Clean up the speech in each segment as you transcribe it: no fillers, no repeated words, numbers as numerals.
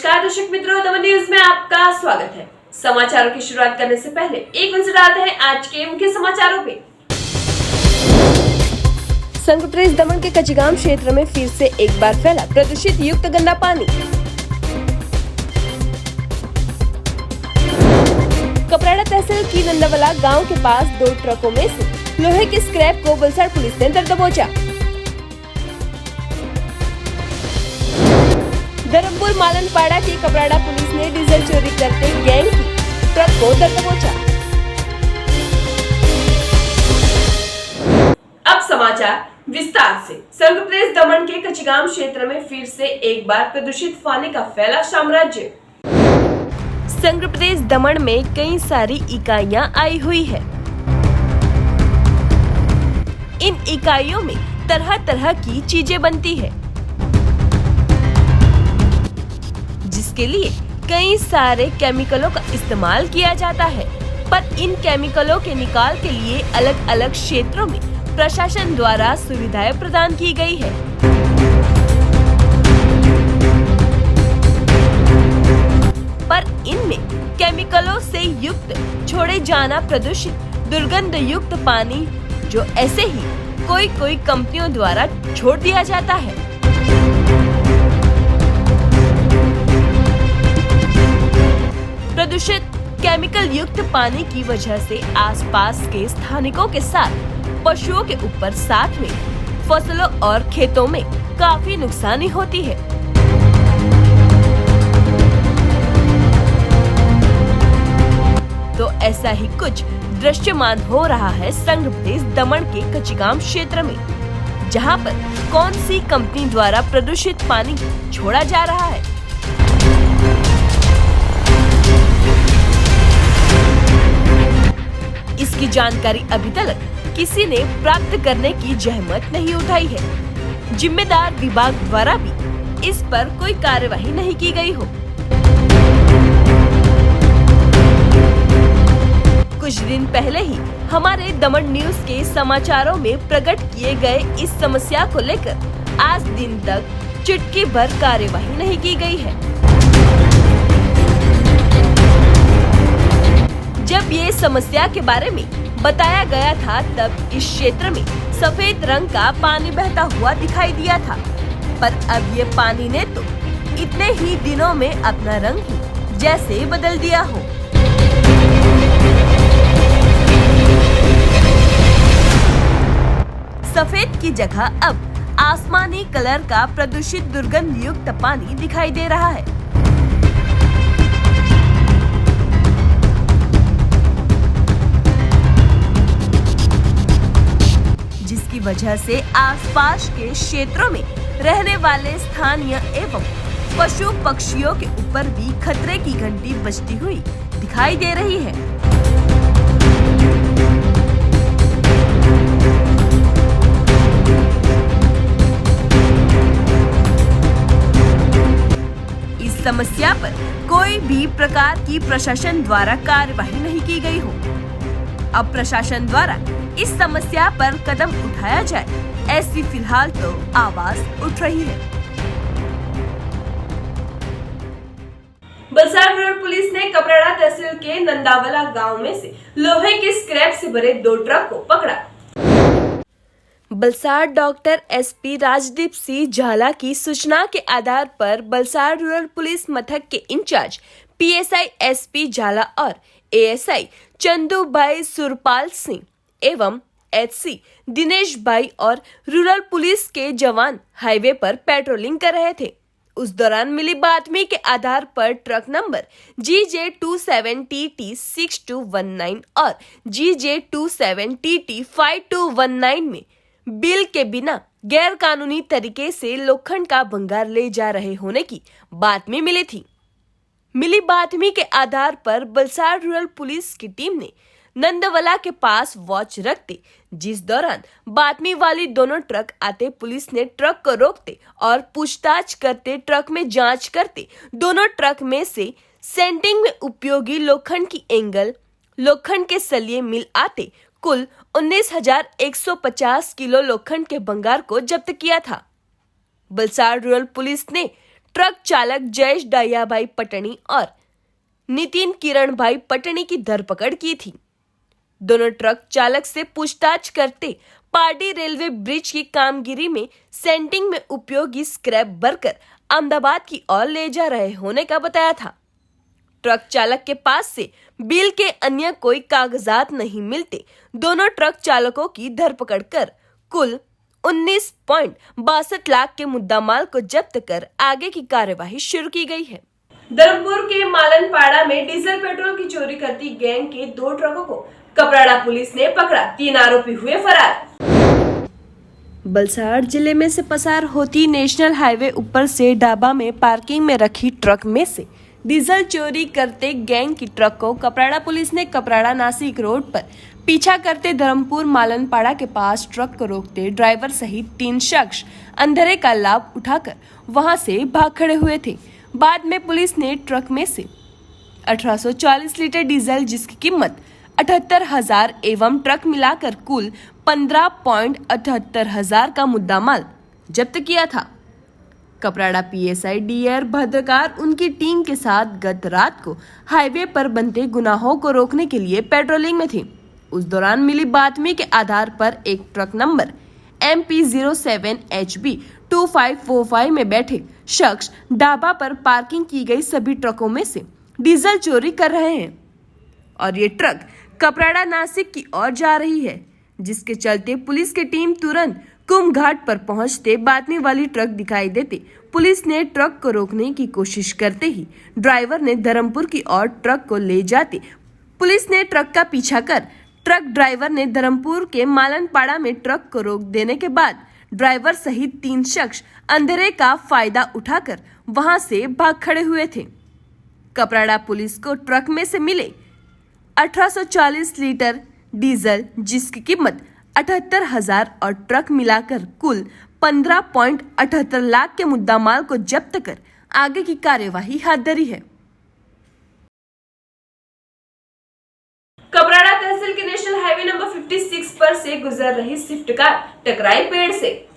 नमस्कार दर्शक मित्रों, दमन न्यूज में आपका स्वागत है। समाचारों की शुरुआत करने से पहले एक नजर डालते हैं आज के मुख्य समाचारों पे। संघ प्रेस दमन के कचिगाम क्षेत्र में फिर से एक बार फैला प्रदूषित युक्त गंदा पानी। कपराड़ा तहसील की नंदावला गांव के पास 2 ट्रकों में से लोहे के स्क्रैप को बलसाड़ पुलिस ने दर दबोचा। धर्मपुर मालनपाड़ा की कपराड़ा पुलिस ने डीजल चोरी करते गैंग की ट्रक को दर दबोचा। अब समाचार विस्तार से। संघ प्रेस दमन के कचिगाम क्षेत्र में फिर से एक बार प्रदूषित पानी का फैला साम्राज्य। संघ प्रेस दमन में कई सारी इकाइयां आई हुई है। इन इकाइयों में तरह तरह की चीजें बनती है, जिसके लिए कई सारे केमिकलों का इस्तेमाल किया जाता है। पर इन केमिकलों के निकाल के लिए अलग अलग क्षेत्रों में प्रशासन द्वारा सुविधाएं प्रदान की गई है। पर इनमें केमिकलों से युक्त छोड़े जाना प्रदूषित दुर्गंध युक्त पानी जो ऐसे ही कोई कंपनियों द्वारा छोड़ दिया जाता है। प्रदूषित केमिकल युक्त पानी की वजह से आसपास के स्थानिकों के साथ पशुओं के ऊपर साथ में फसलों और खेतों में काफी नुकसानी होती है। तो ऐसा ही कुछ दृश्यमान हो रहा है संघ प्रेस दमन के कचिगाम क्षेत्र में, जहां पर कौन सी कंपनी द्वारा प्रदूषित पानी छोड़ा जा रहा है। इसकी जानकारी अभी तक किसी ने प्राप्त करने की जहमत नहीं उठाई है। जिम्मेदार विभाग द्वारा भी इस पर कोई कार्यवाही नहीं की गई हो। कुछ दिन पहले ही हमारे दमन न्यूज के समाचारों में प्रकट किए गए इस समस्या को लेकर आज दिन तक चुटकी भर कार्यवाही नहीं की गई है। जब ये समस्या के बारे में बताया गया था तब इस क्षेत्र में सफेद रंग का पानी बहता हुआ दिखाई दिया था, पर अब ये पानी ने तो इतने ही दिनों में अपना रंग ही जैसे बदल दिया हो। सफेद की जगह अब आसमानी कलर का प्रदूषित दुर्गंध युक्त पानी दिखाई दे रहा है। जिसकी वजह से आसपास के क्षेत्रों में रहने वाले स्थानीय एवं पशु पक्षियों के ऊपर भी खतरे की घंटी बजती हुई दिखाई दे रही है। इस समस्या पर कोई भी प्रकार की प्रशासन द्वारा कार्यवाही नहीं की गई हो। अब प्रशासन द्वारा इस समस्या पर कदम उठाया जाए, ऐसी फिलहाल तो आवाज उठ रही है। बलसाड़ रूरल पुलिस ने कपराड़ा तहसील के नंदावला गांव में से लोहे के स्क्रैप से भरे 2 ट्रक को पकड़ा। बलसाड़ डॉक्टर एसपी राजदीप सिंह झाला की सूचना के आधार पर बलसाड़ रूरल पुलिस मथक के इंचार्ज पीएसआई एसपी झाला और एएसआई चंदू भाई सुरपाल सिंह एवं एचसी दिनेश भाई और रूरल पुलिस के जवान हाईवे पर पेट्रोलिंग कर रहे थे। उस दौरान मिली बातमी के आधार पर ट्रक नंबर GJ27TT6219 और GJ27TT5219 में बिल के बिना गैर कानूनी तरीके से लोखंड का भंगार ले जा रहे होने की बातमी मिली थी। मिली बातमी के आधार पर बलसाड़ रूरल पुलिस की टीम ने नंदवला के पास वॉच रखते, जिस दौरान बातमी वाली दोनों ट्रक आते पुलिस ने ट्रक को रोकते और पूछताछ करते ट्रक में जांच करते दोनों ट्रक में से सेंटिंग में उपयोगी लोखंड की एंगल लोखंड के सलिए मिल आते कुल 19,150 किलो लोखंड के भंगार को जब्त किया था। बलसाड़ रूरल पुलिस ने ट्रक चालक जयेश डायाभाई पटनी और नितिन किरण भाई पटनी की धरपकड़ की थी। दोनों ट्रक चालक से पूछताछ करते पार्टी रेलवे ब्रिज की कामगिरी में सेंटिंग में उपयोगी स्क्रैप भरकर अहमदाबाद की ओर ले जा रहे होने का बताया था। ट्रक चालक के पास से बिल के अन्य कोई कागजात नहीं मिलते दोनों ट्रक चालकों की धरपकड़ कर कुल 19.62 लाख के मुद्दामाल को जब्त कर आगे की कार्यवाही शुरू की गई है। धर्मपुर के मालनपाड़ा में डीजल पेट्रोल की चोरी करती गैंग के 2 ट्रकों को कपराड़ा पुलिस ने पकड़ा, 3 आरोपी हुए फरार। बलसाड़ जिले में से पसार होती नेशनल हाईवे ऊपर से डाबा में पार्किंग में रखी ट्रक में से डीजल चोरी करते गैंग की ट्रक को कपराड़ा पुलिस ने कपराड़ा नासिक रोड पर पीछा करते धर्मपुर मालनपाड़ा के पास ट्रक को रोकते ड्राइवर सहित 3 शख्स अंधेरे का लाभ उठाकर वहां से भाग खड़े हुए थे। बाद में पुलिस ने ट्रक में से 1840 लीटर डीजल जिसकी कीमत 78,000 एवं ट्रक मिलाकर कुल 15.78 का मुद्दामाल जब्त किया था। कपराड़ा पीएसआई डीआर भद्रकार उनकी टीम के साथ गत रात को हाईवे पर बनते गुनाहों को रोकने के लिए पेट्रोलिंग में थे। उस दौरान मिली बातमी के आधार पर एक ट्रक नंबर MP07HB 2545 में बैठे शख्स ढाबा पर पार्किंग की गई सभी ट्रकों में से डीजल चोरी कर रहे हैं और ये ट्रक कपराड़ा नासिक की ओर जा रही है, जिसके चलते पुलिस की टीम तुरंत कुंभ घाट पर पहुंचते बातमी वाली ट्रक दिखाई देते पुलिस ने ट्रक को रोकने की कोशिश करते ही ड्राइवर ने धर्मपुर की ओर ट्रक को ले जाते पुलिस ने ट्रक का पीछा कर ट्रक ड्राइवर ने धर्मपुर के मालनपाड़ा में ट्रक को रोक देने के बाद ड्राइवर सहित 3 शख्स अंधेरे का फायदा उठाकर वहां से भाग खड़े हुए थे। कपराड़ा पुलिस को ट्रक में से मिले 1840 लीटर डीजल जिसकी कीमत 78,000 और ट्रक मिलाकर कुल 15.78 लाख के मुद्दामाल को जब्त कर आगे की कार्यवाही हाथ धरी है। कपराड़ा तहसील के नेशनल हाईवे नंबर 56 पर से गुजर रही स्विफ्ट कार टकराई पेड़ से।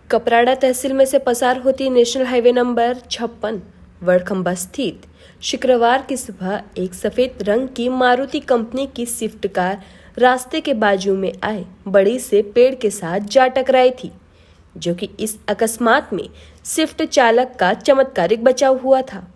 कपराड़ा तहसील में से पसार होती नेशनल हाईवे नंबर 56 वड़खंबा स्थित शुक्रवार की सुबह एक सफेद रंग की मारुति कंपनी की स्विफ्ट कार रास्ते के बाजू में आए बड़ी से पेड़ के साथ जा टकराई थी, जो कि इस अकस्मात में स्विफ्ट चालक का चमत्कारिक बचाव हुआ था।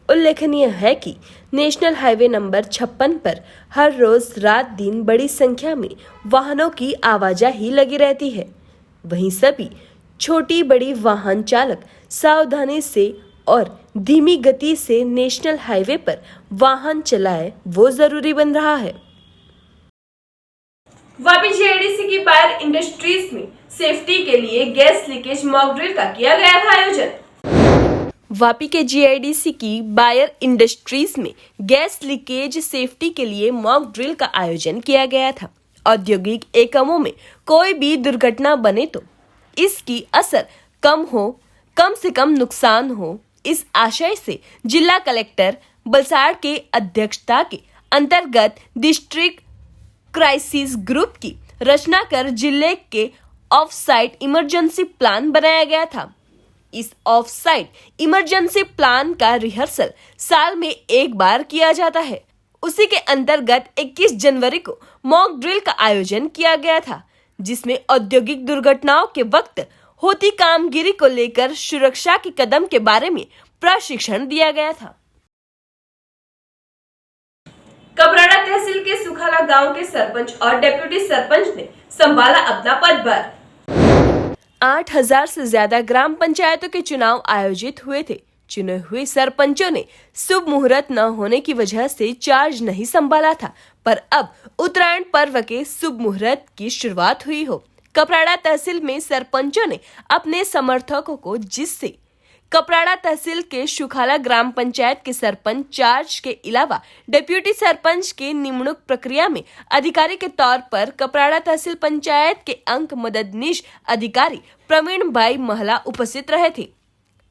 उल्लेखनीय है कि नेशनल हाईवे नंबर 56 पर हर रोज रात दिन बड़ी संख्या में वाहनों की आवाजाही लगी रहती है। वहीं सभी छोटी बड़ी वाहन चालक सावधानी से और धीमी गति से नेशनल हाईवे पर वाहन चलाए वो जरूरी बन रहा है। वापी जीआईडीसी की बायर इंडस्ट्रीज में सेफ्टी के लिए गैस लीकेज मॉक ड्रिल का किया गया था आयोजन। वापी के जीआईडीसी की बायर इंडस्ट्रीज में गैस लीकेज सेफ्टी के लिए मॉक ड्रिल का आयोजन किया गया था। औद्योगिक एकमों में कोई भी दुर्घटना बने तो इसकी असर कम से कम नुकसान हो, इस आशय से जिला कलेक्टर बलसाड़ के अध्यक्षता के अंतर्गत डिस्ट्रिक्ट क्राइसिस ग्रुप की रचना कर जिले के ऑफ साइट इमरजेंसी प्लान बनाया गया था। इस ऑफ साइट इमरजेंसी प्लान का रिहर्सल साल में एक बार किया जाता है। उसी के अंतर्गत 21 जनवरी को मॉक ड्रिल का आयोजन किया गया था, जिसमें औद्योगिक दुर्घटनाओं के वक्त होती कामगिरी को लेकर सुरक्षा के कदम के बारे में प्रशिक्षण दिया गया था। कपराड़ा तहसील के सुखाला गांव के सरपंच और डेप्यूटी सरपंच ने संभाला अपना पदभार। 8,000 से ज्यादा ग्राम पंचायतों के चुनाव आयोजित हुए थे। चुने हुए सरपंचों ने शुभ मुहूर्त न होने की वजह से चार्ज नहीं संभाला था, पर अब उत्तरायण पर्व के शुभ मुहूर्त की शुरुआत हुई हो। कपराड़ा तहसील में सरपंचों ने अपने समर्थकों को, जिससे कपराड़ा तहसील के सुखाला ग्राम पंचायत के सरपंच चार्ज के अलावा डिप्यूटी सरपंच के निमणूक प्रक्रिया में अधिकारी के तौर पर कपराड़ा तहसील पंचायत के अंक मददनीश अधिकारी प्रवीण भाई महला उपस्थित रहे थे।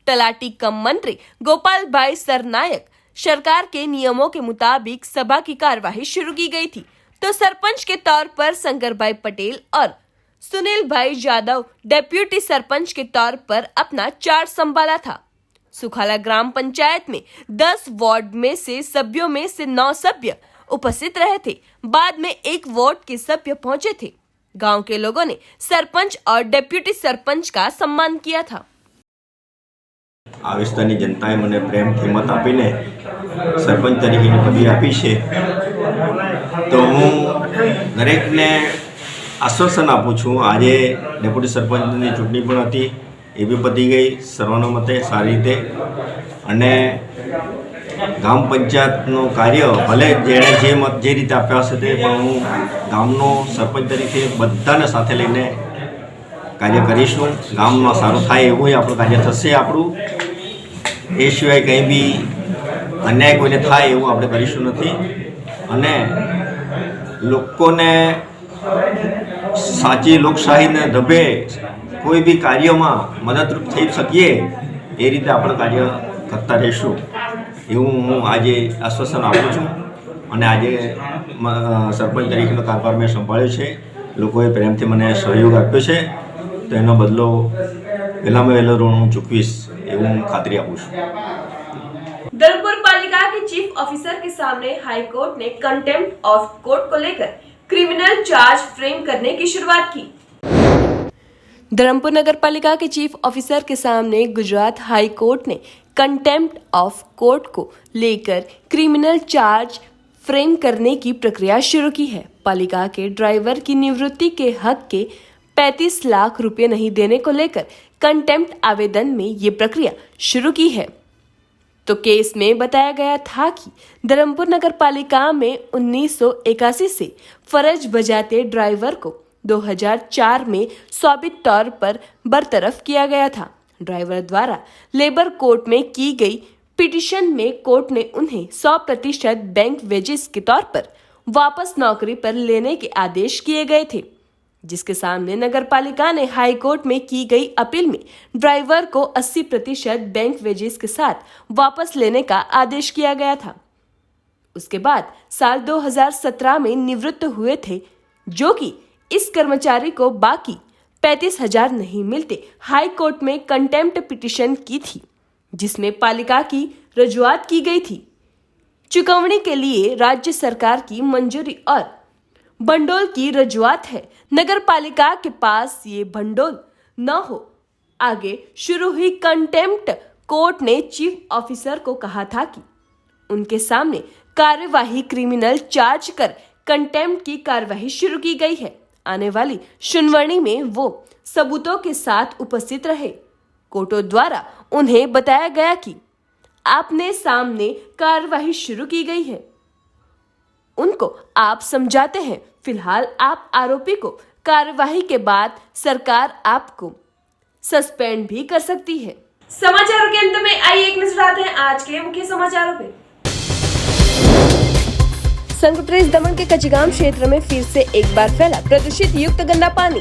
तलाटी कम मंत्री गोपाल भाई सरनायक सरकार के नियमों के मुताबिक सभा की कार्यवाही शुरू की गई थी, तो सरपंच के तौर पर शंकर भाई पटेल और सुनील भाई यादव डिप्यूटी सरपंच के तौर पर अपना चार्ज संभाला था। सुखाला ग्राम पंचायत में 10 वार्ड में से सभ्यों में से 9 सभ्य उपस्थित रहे थे। बाद में एक वार्ड के सभ्य पहुंचे थे। गांव के लोगों ने सरपंच और डेप्यूटी सरपंच का सम्मान किया था। આ વિસ્તારની જનતાએ મને પ્રેમથી મત આપીને સરપંચ તરીકેની પદવી આપી છે, તો હું દરેકને આશ્વાસન આપું છું। આજે ડેપ્યુટી સરપંચની ચૂંટણી પણ હતી, એ બી પતી ગઈ સર્વાનુમતે સારી રીતે, અને ગામ પંચાયતનું કાર્ય ભલે જેણે જે મત જે રીતે આપ્યા હશે તે, પણ હું ગામનો સરપંચ તરીકે બધાને સાથે લઈને કાર્ય કરીશું। ગામમાં સારું થાય એવું આપણું કાર્ય થશે। આપણું એ સિવાય કંઈ બી અન્યાય કોઈને થાય એવું આપણે કરીશું નથી, અને લોકોને સાચી લોકશાહીને ધબે કોઈ બી કાર્યમાં મદદરૂપ થઈ શકીએ એ રીતે આપણે કાર્ય કરતા રહીશું એવું હું આજે આશ્વાસન આપું છું। અને આજે સરપંચ તરીકેનો કારભાર મેં સંભાળ્યો છે। લોકોએ પ્રેમથી મને સહયોગ આપ્યો છે, તો એનો બદલો વહેલામાં વહેલો ઋણ હું ચૂકવીશ એવું હું ખાતરી આપું છું। धर्मपुर पालिका के चीफ ऑफिसर के सामने हाई कोर्ट ने कंटेम्प्ट ऑफ कोर्ट को लेकर क्रिमिनल चार्ज फ्रेम करने की शुरुआत की। धर्मपुर नगर पालिका के चीफ ऑफिसर के सामने गुजरात हाई कोर्ट ने कंटेम्प्ट ऑफ कोर्ट को लेकर क्रिमिनल चार्ज फ्रेम करने की प्रक्रिया शुरू की है। पालिका के ड्राइवर की निवृत्ति के हक के 35 लाख रुपए नहीं देने को लेकर कंटेम्प्ट आवेदन में ये प्रक्रिया शुरू की है। तो केस में बताया गया था कि धर्मपुर नगर पालिका में 1981 से फर्ज बजाते ड्राइवर को 2004 में साबित तौर पर बरतरफ किया गया था। ड्राइवर द्वारा लेबर कोर्ट में की गई पिटीशन में कोर्ट ने उन्हें 100% बैंक वेजेस के तौर पर वापस नौकरी पर लेने के आदेश किए गए थे, जिसके सामने नगर पालिका ने हाई कोर्ट में की गई अपील में ड्राइवर को 80% बैंक वेजेस के साथ वापस लेने का आदेश किया गया था। उसके बाद साल 2017 में निवृत्त हुए थे, जो कि इस कर्मचारी को बाकी 35,000 नहीं मिलते हाई कोर्ट में कंटेम्प्ट पिटीशन की थी, जिसमें पालिका की रजुआत की गई थी। चुकवनी के लिए राज्य सरकार की मंजूरी और भंडोल की रजुआत है। नगर पालिका के पास ये भंडोल न हो। आगे शुरू हुई कंटेम्प्ट कोर्ट ने चीफ ऑफिसर को कहा था कि उनके सामने कार्यवाही क्रिमिनल चार्ज कर कंटेम्प्ट की कार्यवाही शुरू की गई है। आने वाली सुनवाई में वो सबूतों के साथ उपस्थित रहे। कोर्टों द्वारा उन्हें बताया गया कि आपने सामने कार्यवाही शुरू की गई है, उनको आप समझाते हैं। फिलहाल आप आरोपी को कार्यवाही के बाद सरकार आपको सस्पेंड भी कर सकती है। समाचारों के अंत में आइए एक नजर डालते हैं आज के मुख्य समाचारों पे। संकटग्रस्त दमन के कचिगाम क्षेत्र में फिर से एक बार फैला प्रदूषित युक्त गंदा पानी।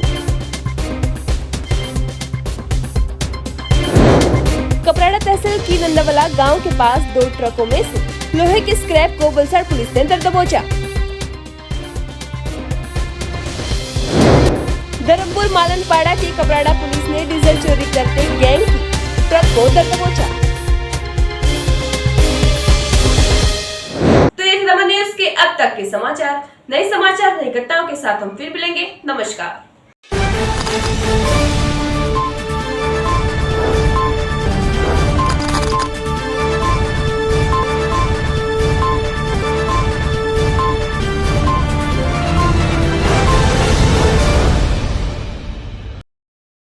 कपराड़ा तहसील की नंदावला गांव के पास 2 ट्रकों में से लोहे के स्क्रैप को वलसाड़ पुलिस ने दर दबोचा। धर्मपुर मालनपाड़ा की कपराड़ा पुलिस ने डीजल चोरी करते गैंग की ट्रक को दर दबोचा। तो ये दमन न्यूज के अब तक के समाचार। नए समाचार नई घटनाओं के साथ हम फिर मिलेंगे। नमस्कार।